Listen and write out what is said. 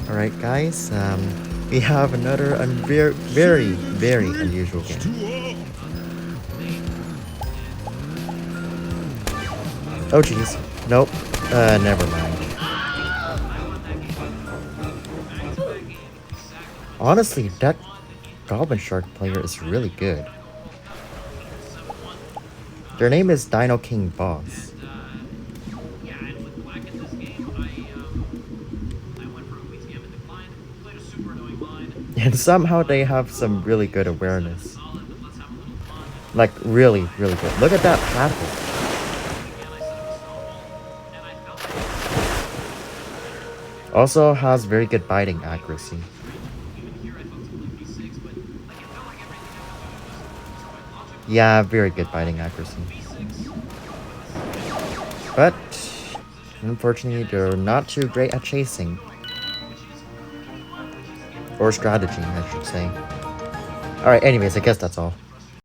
Alright guys, we have another very unusual game. Oh jeez. Nope. Never mind. Honestly, that Goblin Shark player is really good. Their name is Dino King Boss. And somehow they have some really good awareness. Like, really good. Look at that pattern. Also has very good biting accuracy. Yeah, very good biting accuracy. But, unfortunately, they're not too great at chasing. Or strategy, I should say. Alright, anyways, I guess that's all.